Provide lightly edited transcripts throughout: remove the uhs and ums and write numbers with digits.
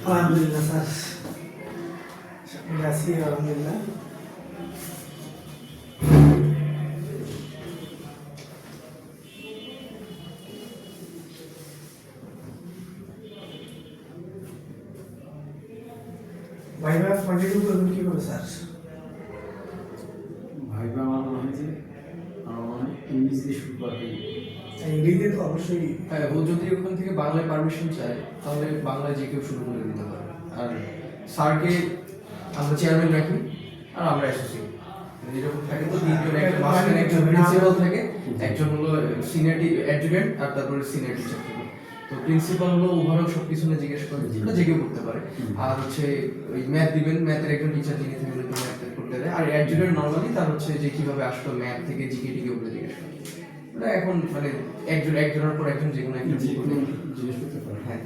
আলহামদুলিল্লাহ স্যার, আছি আলহামদুলিল্লাহ। ভাইবা কন্টিনিউ করবেন কি করে স্যার? ভাইবা আমার মনে হয় যে ইংলিশ দিয়ে শুরু করা ইংরেজিতে তো অবশ্যই। হ্যাঁ, ও যদি ওখান থেকে বাংলায় পারমিশন চায় তাহলে বাংলায় যে কেউ শুরু করে দিতে পারে। আর স্যারকে আমরা চেয়ারম্যান রাখি আর আমরা অ্যাসোসিয়েট, এরকম থাকে। তো তিনজন, একজন মাস্টার, একজন প্রিন্সিপাল থাকে, একজন হলো সিনিয়র অ্যাডজুকেন্ট আর তারপরে সিনিয়র টিচার থাকে। তো প্রিন্সিপাল হলো ওভারঅল সব কিছু নিয়ে জিজ্ঞেস করে, যেটা যে কেউ করতে পারে। আর হচ্ছে ওই ম্যাথ দিবেন, ম্যাথের একজন টিচার যিনি থাকবেন ম্যাথ করতে দেয়। আর অ্যাডজুকেন্ট নর্মালি তার হচ্ছে যে কিভাবে আসলো ম্যাথ থেকে জিকে টিকে ওগুলো জিজ্ঞেস করে। ওটা এখন মানে একজনের পর একজন যে কোনো একটা জিজ্ঞেস করতে পারে। হ্যাঁ।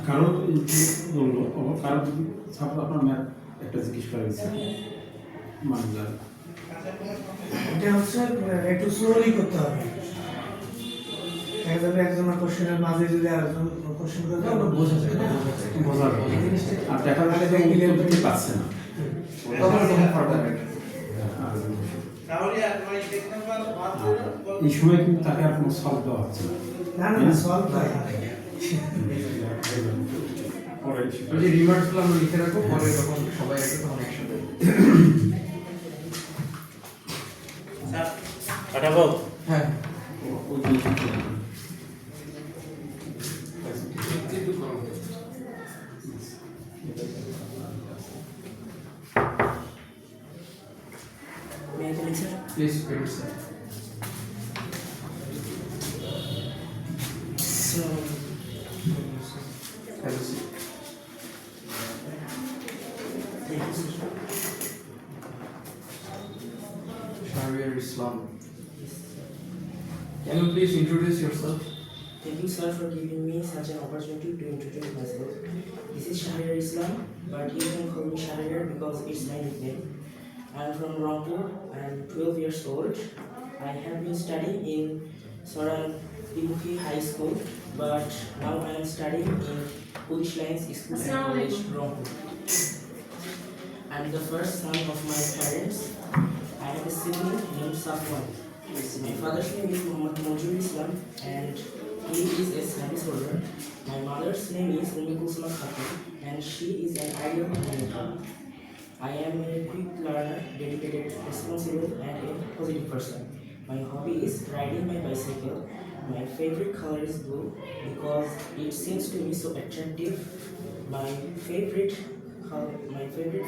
কারো বললো কারো যদি সাপোজ আপনার ম্যাথ একটা জিজ্ঞেস করা গেছে মানজার, এটা হচ্ছে একটু স্লোলি করতে হবে। একজনের কোশ্চেনের মাঝে যদি আরেকজন কোশ্চেন করে দেয় বোঝা যায় বোঝার আর দেখা গেলে যে উত্তর দিতে পারছে না, তখন ফার্দার এই সময় কিন্তু তাকে আর কোনো সলভ দেওয়া হচ্ছে না। না সলভ হয় পরে ওই যে রিমার্কসগুলো আমরা লিখে রাখবো, পরে যখন সবাই আসবে তখন একসাথে। কাটাবো? হ্যাঁ, ওই জিনিসটা please wait sir. Hello sir. Shahriar Islam. Can you please introduce yourself? Thank you, sir, for giving me such an opportunity to introduce myself. This is Shahriar Islam, but you can call me Shahriar because it's my nickname. I am from Rangpur. I am 12 years old. I have been studying in Soran Dimukhi High School, but now I am studying in Polish Lines School and College, Rangpur. I am the first son of my parents. I have a sibling named Safwan. My father's name is Muhammad Mojur Islam and he is a service holder. My mother's name is Ummi Kulsuma Khatun and she is an ideal homemaker. I am a quick learner, dedicated, responsible and a positive person. My hobby is riding my bicycle. My favorite color is blue because it seems to me so attractive. My favorite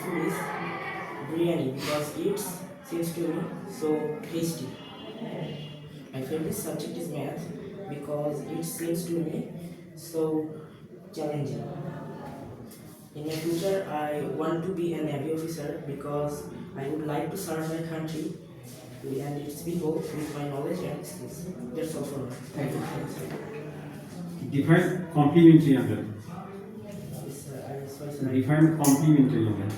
food is biryani because it seems to me so tasty. My favorite subject is math because it seems to me so challenging. In my future, I want to be a Navy officer because I would like to serve my country and its people with my knowledge and skills. That's all for now. Thank you. define complementary angle. Yes, sir. Sorry, sir. Define complementary angle.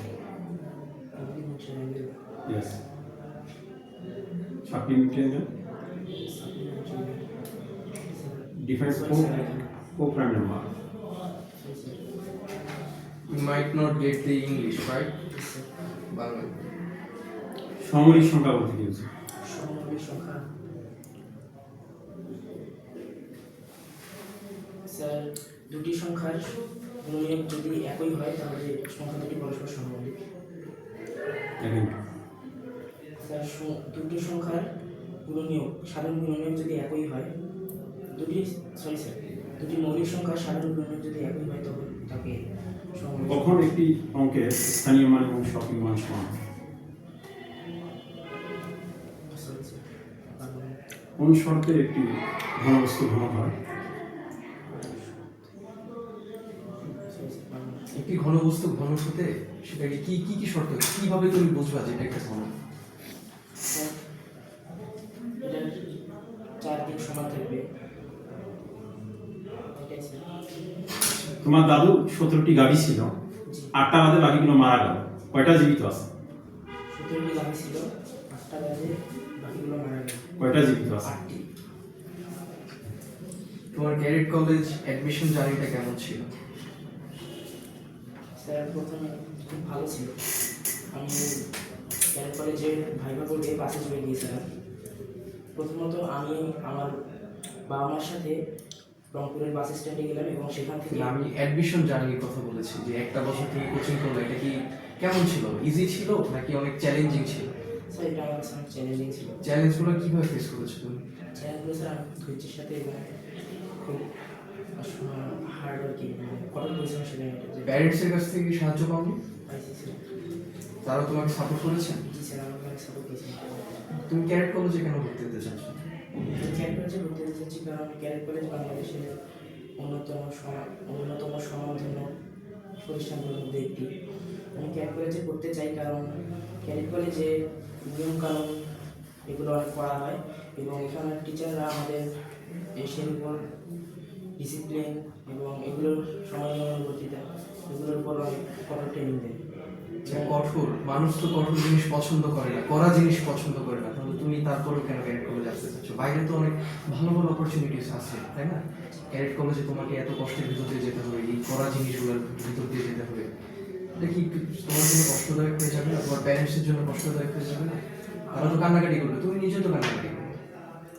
Complementary angle. Yes. Supplementary angle. Supplementary angle. Sir. Define Sorry, sir. co-prime number. Sorry, sir. You might not get the English, right? Yes, sir. Bangla. সমলিক সংখ্যা বলতে কি বুঝি? সমমৌলিক সংখ্যা। Sir, দুটি সংখ্যার গুণনীয়ক যদি একই হয় তাহলে সংখ্যা দুটি পরস্পর সমমৌলিক। দেখেন স্যার, দুটি সংখ্যার গুণনীয়ক, সাধারণ গুণনীয়ক যদি একই হয়, দুটি মৌলিক সংখ্যার সাধারণ গুণনীয়ক যদি একই হয় তখন তাকে সমমৌলিক। কখন একটি অঙ্কের স্থানীয় মান এবং শপিং মান সমান? Sorry, sir. কোন শর্তে একটি ঘনবস্তু ঘন হয়? একটি ঘনবস্তু ঘন হতে সেটাকে কি কি কি শর্ত, কিভাবে তুমি বুঝবা যে এটা একটা ঘন? স্যার, এটার চারদিক সমান থাকবে তোমার দাদু 17টি গাভী ছিল, 8টা বাদে বাকিগুলো মারা গেল, কয়টা জীবিত আছে? 17টি গাভী ছিল, 8টা বাজে বাকিগুলো মারা গেল। কয়টা জীবিত আছে? 8টি। তোমার ক্যারেট কলেজ অ্যাডমিশন জার্নিটা কেমন ছিল? স্যার প্রথমে খুব ভালো ছিল। আমি ক্যারেট কলেজের ভাইভা বোর্ডে বাসে চলে গিয়েছিলাম। প্রথমত আমি আমার বাবা মার সাথে রংপুরের বাস স্ট্যান্ডে গেলাম এবং সেখান থেকে আমি অ্যাডমিশন জার্নির কথা বলেছি, যে একটা বছর থেকে কোচিং করলে এটা কি কেমন ছিল? ইজি ছিল নাকি অনেক চ্যালেঞ্জিং ছিল? স্যার এটা আমার কাছে অনেক চ্যালেঞ্জিং ছিল। চ্যালেঞ্জগুলো কিভাবে ফেস করেছো তুমি? চ্যালেঞ্জগুলো স্যার আমি ধৈর্যের সাথে এবং খুব হার্ড ওয়ার্কিং কঠোর পরিশ্রমের সাথে প্যারেন্টসের কাছ থেকে কি সাহায্য পাওনি? পাইছি স্যার। তারা তোমাকে সাপোর্ট করেছেন? জি স্যার, আমাকে অনেক সাপোর্ট করেছেন। তুমি ক্যারেট কলেজে কেন ভর্তি হতে চাচ্ছ? ক্যারেট কলেজে ভর্তি হতে চাচ্ছি কারণ ক্যারেট কলেজ বাংলাদেশের অন্যতম স্বনামধন্য প্রতিষ্ঠানগুলোর মধ্যে একটি। আমি ক্যারেট কলেজে পড়তে চাই কারণ ক্যারেট কলেজে নিয়মকানুন এগুলো অনেক পড়া হয় এবং এখানের টিচাররা আমাদের এর উপর ডিসিপ্লিন এবং এগুলোর সময় নিয়মানুবর্তিতা এগুলোর উপর অনেক কঠোর ট্রেনিং দেয়। যে কঠোর, মানুষ তো কঠোর জিনিস পছন্দ করে না, কড়া জিনিস পছন্দ করে না, তাহলে তুমি তারপরেও কেন ক্যারেট কলেজে আসতে চাচ্ছ? বাইরে তো অনেক ভালো ভালো অপরচুনিটিস আছে, তাই না? ক্যারেট কলেজে তোমাকে এত কষ্টের ভিতর দিয়ে যেতে হবে, এই কড়া জিনিসগুলোর ভিতর দিয়ে যেতে হবে, এটা কি একটু তোমার জন্য কষ্টদায়ক হয়ে যাবে না? তোমার প্যারেন্টসের জন্য কষ্টদায়ক হয়ে যাবে না? তারা তো কান্নাকাটি করবে, তুমি নিজে তো কান্নাকাটি করবে।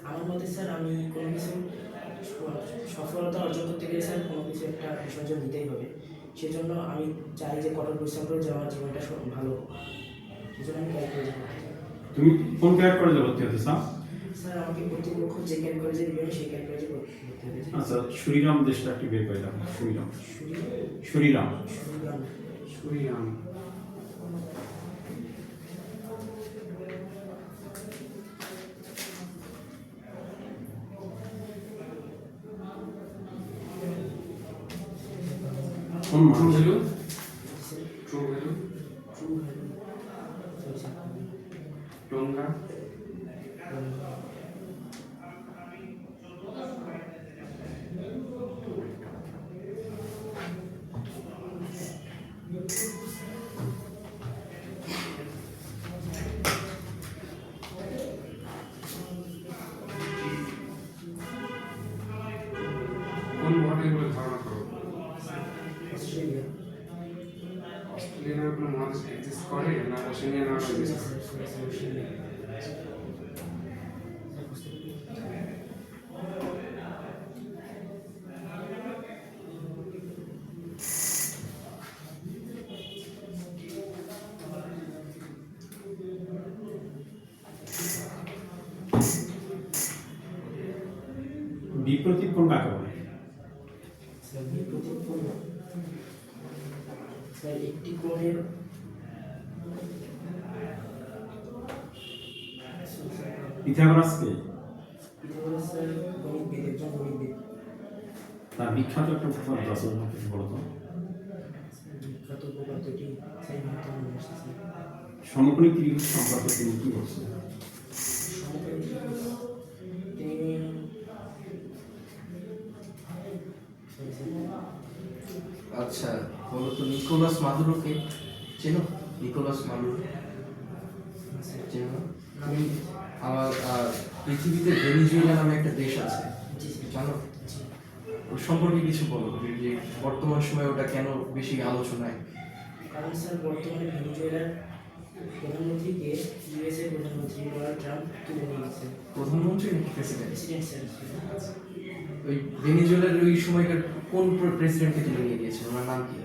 আমার মতে স্যার আমি কোনো কিছু সফলতা অর্জন করতে গেলে স্যার কোনো কিছু একটা বিসর্জন দিতেই হবে। সেজন্য আমি চাই যে কঠোর পরিশ্রম করে যে আমার জীবনটা ভালো হোক। সেজন্য আমি ক্যারেট কলেজে পড়তে চাই। তুমি কোন ক্যারেট কলেজে ভর্তি হতে চাও? স্যার আমাকে কর্তৃপক্ষ যে ক্যারেট কলেজে দিবেন সেই ক্যারেট কলেজে ভর্তি হতে চাই। আচ্ছা, শ্রীরাম দেশটা একটু বের করে দাও। শ্রীরাম শ্রীরাম শ্রীরাম কোন মানুষ? ট্রু ভ্যালু টঙ্গা কোন মহাদেশ বলে ধারণা করো? অস্ট্রেলিয়া। অস্ট্রেলিয়া নামে কোনো মহাদেশ এক্সিস্ট করে না ওশেনিয়া নামে এক্সিস্ট করে? অস্ট্রেলিয়া। বিপ্রতীপ কোন কাকে বলে? স্যার বিপ্রতীপ কোণ স্যার একটি কোণের পিথাগোরাসকে? পিথাগোরাস স্যার গণিতবিদ, একজন গণিতবিদ। তার বিখ্যাত একটা উপপাদ্য আছে, আমাকে বলো তো। বিখ্যাত উপপাদ্যটি স্যার মনে আসছে স্যার। সমকোণী ত্রিভুজ সম্পর্কে তিনি কি বলছেন? সমকালীন তিনি আচ্ছা, বলো তো নিকোলাস মাদুরোকে চেনো? নিকোলাস মাদুরো চেনো না? তুমি আমার পৃথিবীতে ভেনিজুয়েলা নামে একটা দেশ আছে, জানো? ওর সম্পর্কে কিছু বলো, যে বর্তমান সময়ে ওটা কেন বেশি আলোচনায়? কারণ স্যার বর্তমানে ভেনিজুয়েলার প্রধানমন্ত্রীকে ইউএসএ প্রধানমন্ত্রী ডোনাল্ড ট্রাম্প তুলে নিয়ে গেছে। প্রধানমন্ত্রী নাকি প্রেসিডেন্ট? President sir. ওই ভেনিজুয়েলার ওই সময়কার কোন প্রেসিডেন্টকে তুলে নিয়ে গিয়েছিল, ওনার নাম কি?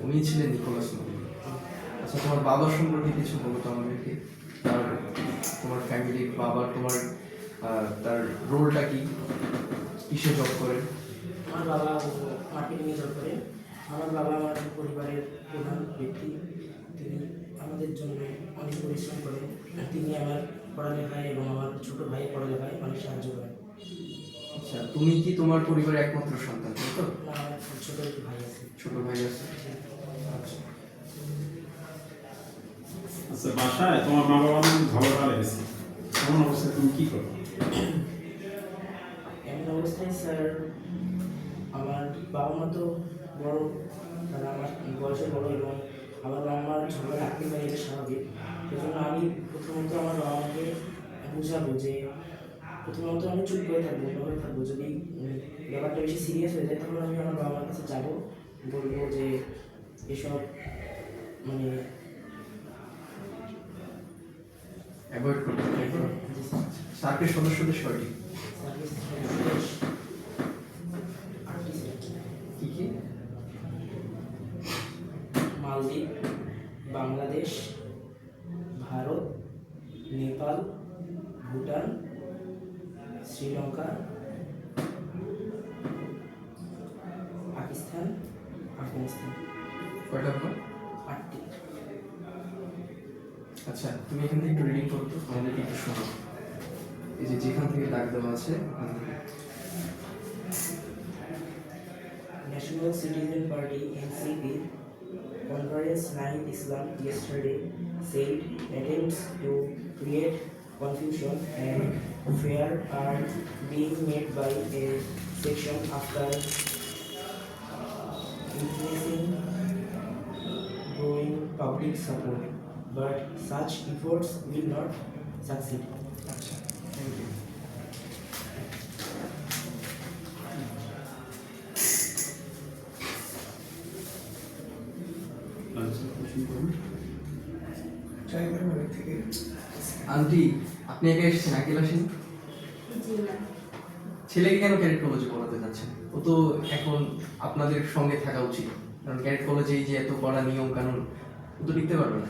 উনি ছিলেন নিকোলাস মাদুরো। আচ্ছা, তোমার বাবার সম্পর্কে কিছু বলো তো আমাদেরকে। তার তোমার ফ্যামিলির বাবা, তোমার তার রোলটা কি, কিসে জব করে? আমার বাবা মার্কেটিংয়ে জব করে। আমার বাবা আমার পরিবারের প্রধান ব্যক্তি। তিনি আমাদের জন্য অনেক পরিশ্রম করেন। তিনি আমার পড়ালেখায় এবং আমার ছোটো ভাইয়ের পড়ালেখায় অনেক সাহায্য করেন। আচ্ছা, তুমি কি তোমার পরিবারের একমাত্র সন্তান, তাই তো? না, আমার ছোটো একটি ভাই আছে। ছোট ভাই আছে? আচ্ছা, আচ্ছা, বাসায় তোমার মা বাবা ঝগড়া লেগেছে, এমন অবস্থায় তুমি কি করো? এমন অবস্থায় স্যার আমার বাবা মা তো বড়, তারা আমার বয়সে বড় এবং আমার বাবা মার ঝগড়া থাকতে পারে, এটা স্বাভাবিক। সেজন্য আমি প্রথমত আমার বাবা মাকে বুঝাবো যে প্রথমত আমি চুপ করে থাকবো, অন্যভাবে থাকবো। যদি ব্যাপারটা বেশি সিরিয়াস হয়ে যায় তখন আমি আমার বাবা মার কাছে যাবো, বলবো যে এসব মানে অ্যাভয়েড করতে হবে। সার্কের সদস্যদের কয়টি? কি কি? মালদ্বীপ, বাংলাদেশ, ভারত, নেপাল, ভুটান, শ্রীলঙ্কা, পাকিস্তান, আফগানিস্তান। কয়টা হলো? 8টি। আচ্ছা, তুমি এখান থেকে একটু রিডিং করো তো, আমাদেরকে একটু শোনো। এই যে যেখান থেকে ডাক দেওয়া আছে, National Citizen Party (NCP) Conference Nahid Islam yesterday said attempts to create confusion and fear are being made by a section after witnessing growing public support, but such efforts will not succeed. আচ্ছা, thank you. Driver বাড়ি থেকে aunty, আপনি একা এসেছেন, uncle আসেন? জি না, ছেলেকে কেন ক্যাডেট কলেজে পড়াতে যাচ্ছেন? ও তো এখন আপনাদের সঙ্গে থাকা উচিত, কারণ ক্যাডেট কলেজে এই যে এত কড়া নিয়ম কানুন, ও তো লিখতে পারবে না।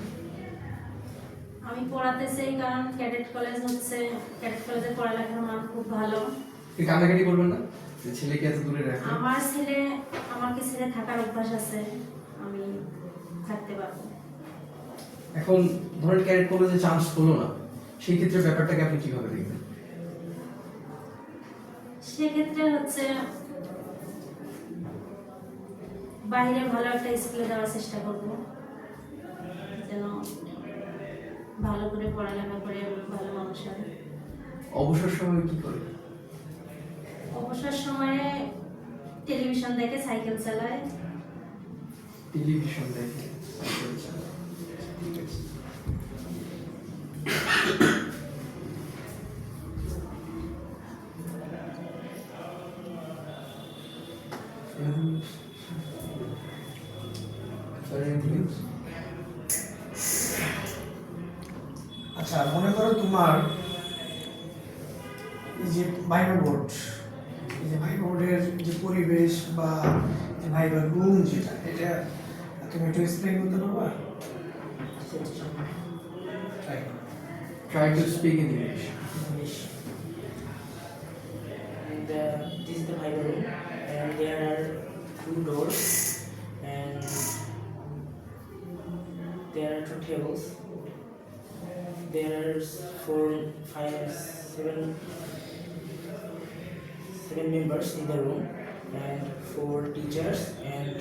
আমি পড়াতে চাই কারণ ক্যাডেট কলেজের পড়ালেখার মান খুব ভালো। আপনি কান্নাকাটি করবেন না যে ছেলেকে এত দূরে রাখবেন? আমাকে ছেড়ে থাকার অভ্যাস আছে, আমি থাকতে পারবো। এখন ধরেন ক্যাডেট কলেজে চান্স হলো না, সেই ক্ষেত্রে ব্যাপারটাকে আপনি কিভাবে দেখবেন? সেক্ষেত্রে বাইরে ভালো একটা স্কুলে দেওয়ার চেষ্টা করব, যেন ভালো করে পড়ালেখা করে ভালো মানুষ হয়। অবসর সময় কি করে? অবসর সময়ে টেলিভিশন দেখে, সাইকেল চালায়। টেলিভিশন দেখে, সাইকেল চালায়। ঠিক আছে। আচ্ছা, মনে করো তোমার এই যে ভাইভা বোর্ড, এই যে ভাইভা বোর্ডের যে পরিবেশ বা যে ভাইভা রুম যেটা, এটা তুমি একটু এক্সপ্লেইন করতে পারবা? ট্রাই করো। Try to speak in English. English. And this is the Bible room, and there are 2 doors, and there are 2 tables. There are 4, 5, 7 members in the room, and 4 teachers and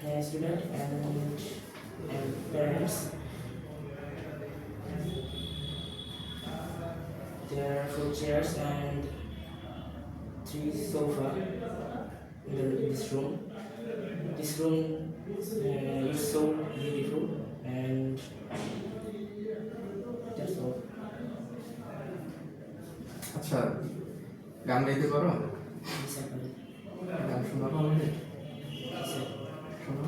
a student and parents. There are 4 chairs and 3 sofa in this room. This room is so beautiful, and that's all. আচ্ছা, গান গাইতে পারো? Yes, I can. গান শোনাবো আমাদের? Yes, sir. শোনো।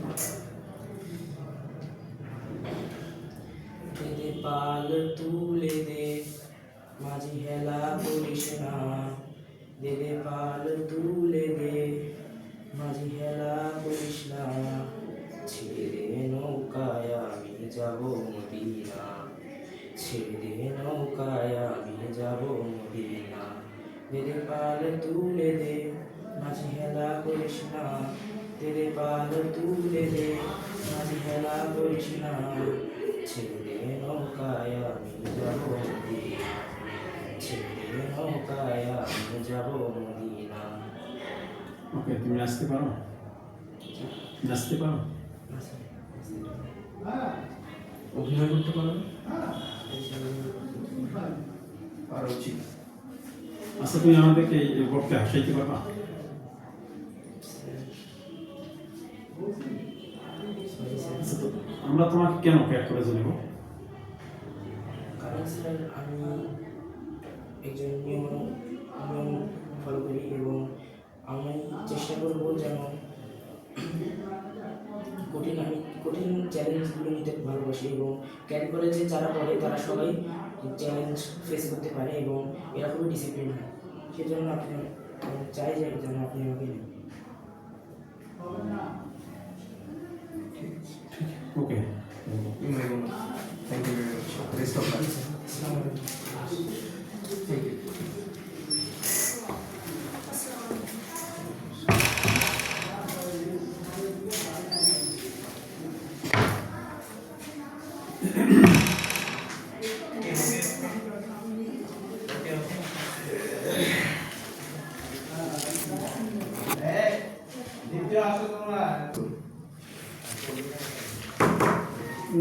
দে পাল তুলে দে, মাঝি হেলা করিস না। দে পাল তুলে দে, মাঝি হেলা করিস না। ছেড়ে নৌকায় আমি যাব মদিনা, ছেড়ে নৌকায় আমি যাব মদিনা। দে পাল তুলে দে, মাঝি হেলা করিস না। দে পাল তুলে দে, মাঝি হেলা করিস না। ছেড়ে নৌকায় আমি যাব মদিনা, ছেড়ে নৌকায় আমি যাব মদিনা। ওকে, তুমি নাচতে পারো? নাচতে পারো? অভিনয় করতে পারো? পারা উচিত। আচ্ছা, তুমি আমাদেরকে এই বোর্ডকে হাসাইতে পারবা? আচ্ছা, তো আমরা তোমাকে কেন ক্যাট করে নেব? কারণ স্যার আমি একজন নিয়ম ফলো করি এবং আমি চেষ্টা করবো যেন কঠিন চ্যালেঞ্জগুলো নিতে ভালোবাসি এবং ক্যাট কলেজে যারা পড়ে তারা সবাই চ্যালেঞ্জ ফেস করতে পারে এবং এরা খুবই ডিসিপ্লিন হয়। সেজন্য আপনি আমি চাই যে যেন আপনি আমাকে নেন। ওকে, You may go. Thank you very much. Best of luck. আসসালামু আলাইকুম। Thank you.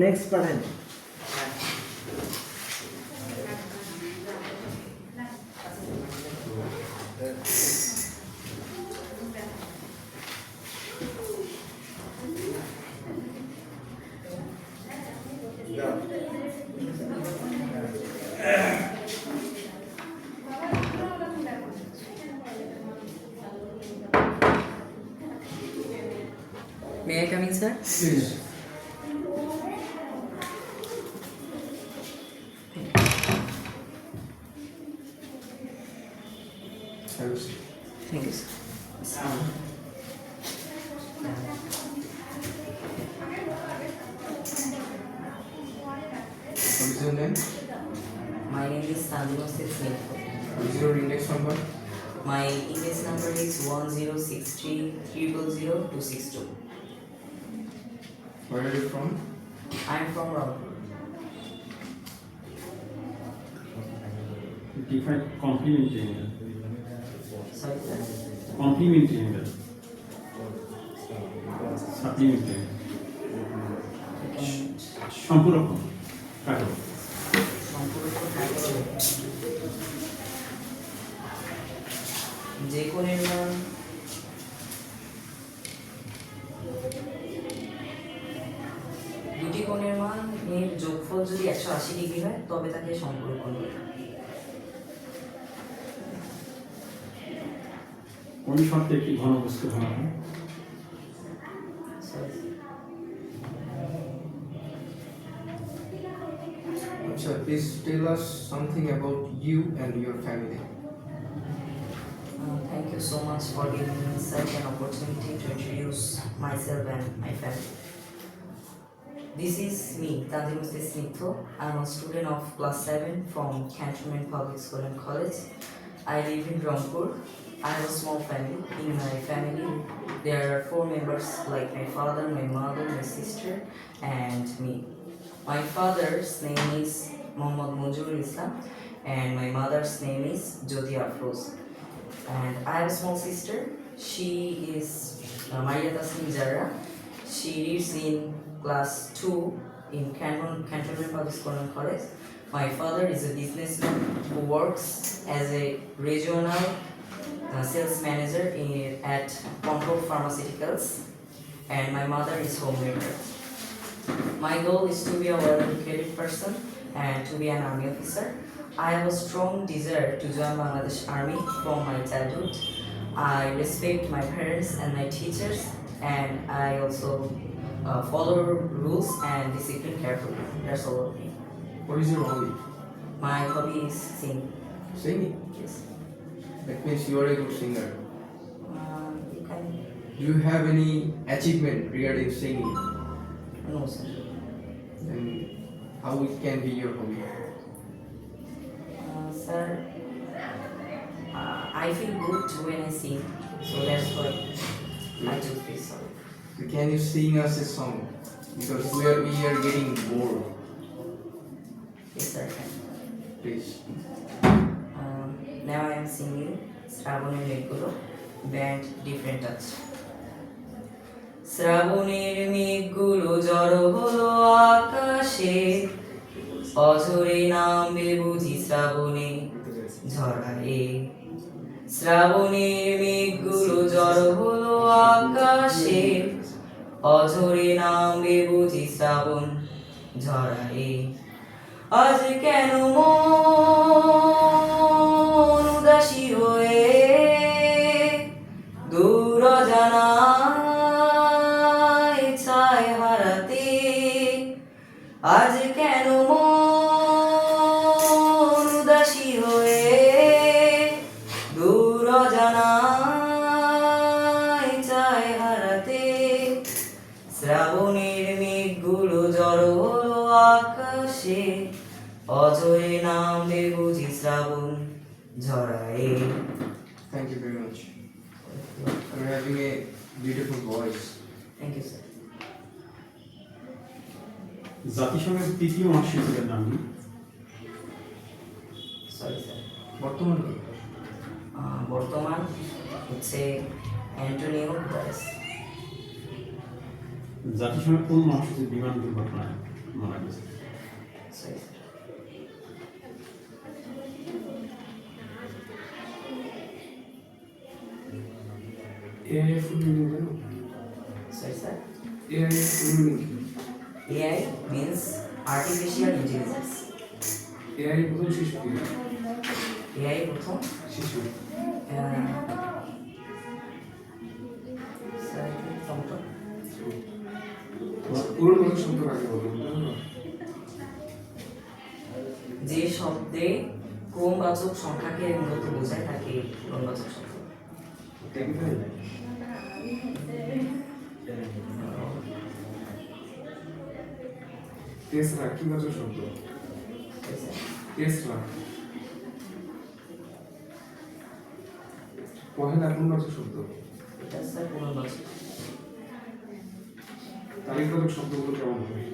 Next panel. May I come in, sir? Please. Have a seat. Thank you, sir. What is your name? My name is Sanjana Smith. What is your index number? My index number is 1063000262. Where are you from? I am from Rampur. Define complimentary angle, Sorry, sir. Complimentary angle, supplementary সম্পূরক কাকে বলে? সম্পূর্ণ কাকে বলে? যে কোণের মান দুটি কোণের মান এর যোগফল যদি 180 ডিগ্রি হয় তবে তাকে সম্পূরক কোণ বলে। কোন শর্তে একটি ঘনবস্তু ঘন হয়? Sorry. Acha, please tell us something about you and your family. Thank you so much for giving me such an opportunity to introduce myself and my family. This is me, Tanzimuste Snitho. I'm a student of class 7 from Cantonment Public School and College. I live in Rampur. I have a small family. In my family, there are 4 members like my father, my mother, my sister, and me. My father's name is Muhammad Munjurul Islam, and my mother's name is Jyoti Afroz. And I have a small sister. She is Maria Tasnim Jarrah. She reads in class 2 in Cantonment Public School and College. My father is a businessman who works as a regional sales manager at Concord Pharmaceuticals, and my mother is homemaker. My goal is to be a well-educated person and to be an army officer. I have a strong desire to join Bangladesh Army from my childhood. I respect my parents and my teachers, and I also follow rules and discipline carefully. That's all of me. What is your hobby? My hobby is singing. Singing. Yes. That means you are a good singer. You can. Do you have any achievement regarding singing? No, sir. And how it can be your hobby? Sir, I feel good when I sing, so that's why I choose this song. So can you sing us a song? Because we are getting bored. Yes, sir. I can. Please. Now I am singing Sravone Meggulo, band Different Touch. শ্রাবণের মেঘগুলো জড়ো হলো আকাশে, অঝরে নামবে বুঝি শ্রাবণে ঝরায়ে শ্রাবণের মেঘগুলো জড়ো হলো আকাশে, অঝরে নামবে বুঝি শ্রাবণ ঝরায়ে। আজ কেন মন উদাসী হয়ে দূর অজানায় ছায় হারাতে, আজ কেন মন উদাসী হয়ে দূর অজানায় ছায় হারাতে। শ্রাবণের মেঘগুলো জড়ো হলো আকাশে, অজরে নামবে বুঝি শ্রাবণ ঝরায়ে। Thank you very much. You're having a beautiful voice. Thank you sir. জাতিসংঘের তৃতীয় মহাসচিবের নাম কি? Sorry sir. বর্তমান কি? বর্তমান হচ্ছে অ্যান্টোনিও গুতেরেস। জাতিসংঘের কোন মহাসচিব বিমান দুর্ঘটনায় মারা গেছে? Sorry sir. AI full meaning জানো? Sorry sir. AI full meaning কি? AI means artificial intelligence. AI প্রথম শিশু কি? এআই প্রথম শিশু স্যার টমেটো। পূর্ণবোধক শব্দ কাকে বলে? যে শব্দে ক্রমবাচক সংখ্যাকে মূলত বোঝায় তাকে ক্রমবাচক শব্দ। টেসলা কি বাচক শব্দ? টেসলা পহেলা কোন বাচক শব্দ? এটা স্যার পুনর্বাচক। তারিখবাচক শব্দগুলো কেমন হয়?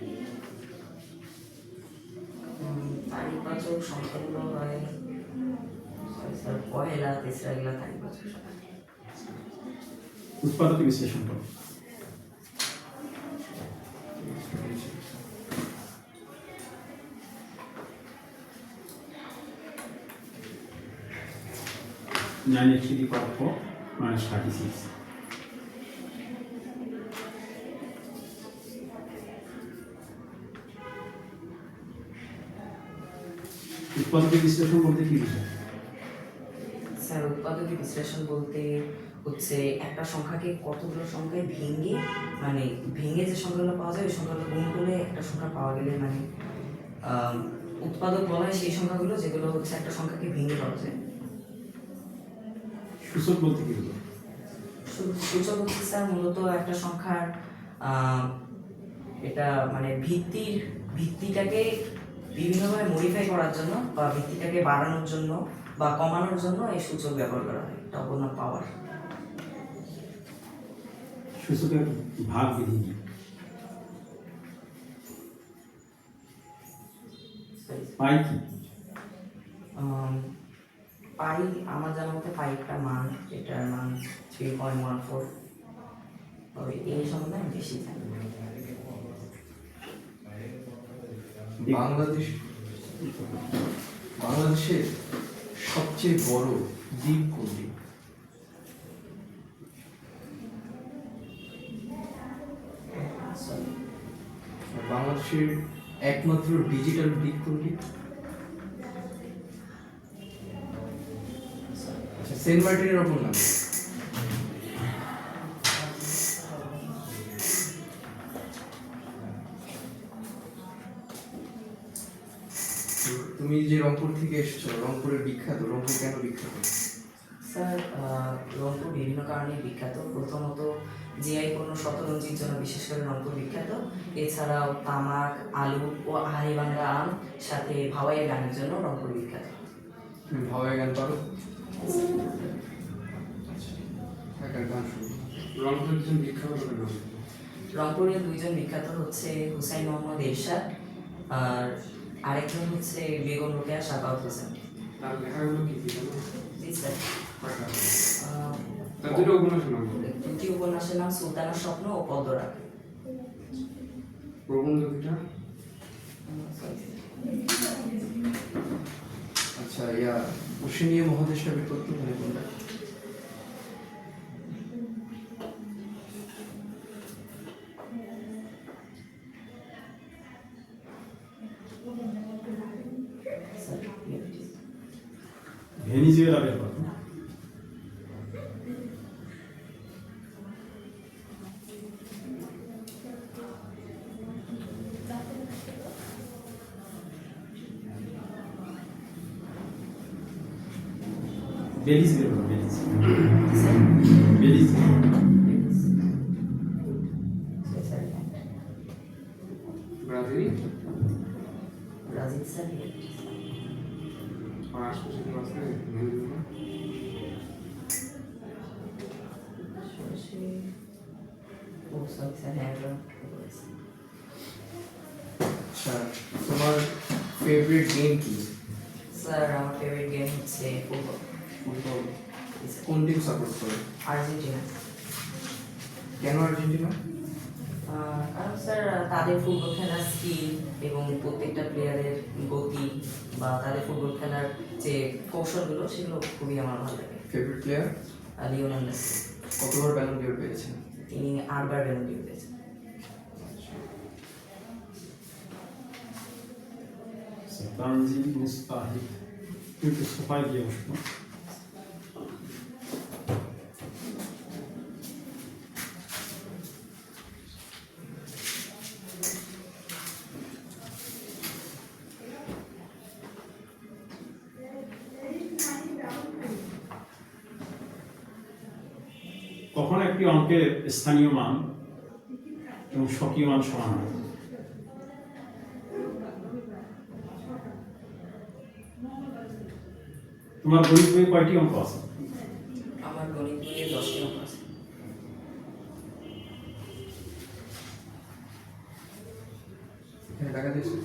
তারিখবাচক সংখ্যাগুলো হয় সরি স্যার পহেলা, তেসরা, এগুলা তারিখবাচক সংখ্যা। উৎপাদক বিশ্লেষণ করো। Nine to the power 4 minus 36. উৎপাদকের বিশ্লেষণ বলতে কি বোঝায়? স্যার উৎপাদকের বিশ্লেষণ বলতে হচ্ছে একটা সংখ্যাকে কতগুলো সংখ্যায় ভেঙে, মানে ভেঙে যে সংখ্যাগুলো পাওয়া যায় ওই সংখ্যাগুলো গুণ করলে একটা সংখ্যা পাওয়া গেলে মানে উৎপাদক বলা হয় সেই সংখ্যাগুলো যেগুলো হচ্ছে একটা সংখ্যাকে ভেঙে পাওয়া যায়। সূচক বলতে কি বোঝায়? সূচক হচ্ছে স্যার মূলত একটা সংখ্যার এটা মানে ভিত্তিটাকে বিভিন্নভাবে মডিফাই করার জন্য বা ভিত্তিটাকে বাড়ানোর জন্য বা কমানোর জন্য এই সূচক ব্যবহার করা হয়। এটা অপর নাম পাওয়ার। সূচকের ভাগ বিধি কি? পাই কি? পাই আমার জানার মতে পাই একটা মান, এটার মান 3.14। তবে এই সম্বন্ধে আমি বেশি জানি। বাংলাদেশের সবচেয়ে বড় দ্বীপ কোনটি? বাংলাদেশের একমাত্র ডিজিটাল দ্বীপ কোনটি? আচ্ছা, সেন্ট মার্টিনের অপর নাম? তুমি যে রংপুর থেকে এসেছো, রংপুরের বিখ্যাত, রংপুর কেন বিখ্যাত? স্যার রংপুর বিভিন্ন কারণে বিখ্যাত। প্রথমত জিআই পণ্য শতরঞ্জির জন্য বিশেষ করে রংপুর বিখ্যাত। এছাড়াও তামাক, আলু ও হাড়িভাঙ্গা আম সাথে ভাওয়াইয়া গানের জন্য রংপুর বিখ্যাত। তুমি ভাওয়াইয়া গান পারো? একটা গান শুনো। রংপুরের দুজন বিখ্যাত লোকের নাম? রংপুরের দুইজন বিখ্যাত হচ্ছে হুসাইন মোহাম্মদ এরশাদ আর আরেকজন হচ্ছে বেগম রোকেয়া সাকাওয়াত হোসেন। তার লেখাগুলো কি কি জানো? জি স্যার। কয়টা? তার দুটো উপন্যাস নাম বলো। দুটি উপন্যাসের নাম সুলতানের স্বপ্ন ও পদ্মরাগ। প্রবন্ধ দুটা? আচ্ছা, ওশেনিয়া মহাদেশটা বিপত্তি মানে কোনটা? ভেনিজুয়েলার কত? বেলিজ বের করো, Belize. Belize. Brazil Brazil sir here. আর আশপাশে কেউ আছে Venezuela? Oh, sorry sir, have আচ্ছা তোমার ফেভারিট গেম কি? Sir, our favorite game is football. Football. Yes, sir. কোন টিম সাপোর্ট করে? Argentina. কেন আর্জেন্টিনা? কারণ স্যার তাদের ফুটবল খেলার স্কিল এবং প্রত্যেকটা প্লেয়ারের গতি বা তাদের ফুটবল খেলার যে কৌশলগুলো সেগুলো খুবই আমার ভালো লাগে। Favourite player? লিওনেল মেসি, কতবার ব্যালন ডিওর পেয়েছেন? তিনি 8বার ব্যালন ডি'র পেয়েছেন। তানজিম মুস্তাহিদ, একটু সোফায় গিয়ে বসবো। কখন একটি অঙ্কের স্থানীয় মান এবং স্বকীয় মান সমান হয়? তোমার গণিত বইয়ে কয়টি অঙ্ক আছে? আমার গণিত বইয়ে 10টি অঙ্ক আছে। এখানে টাকা দিয়েছে?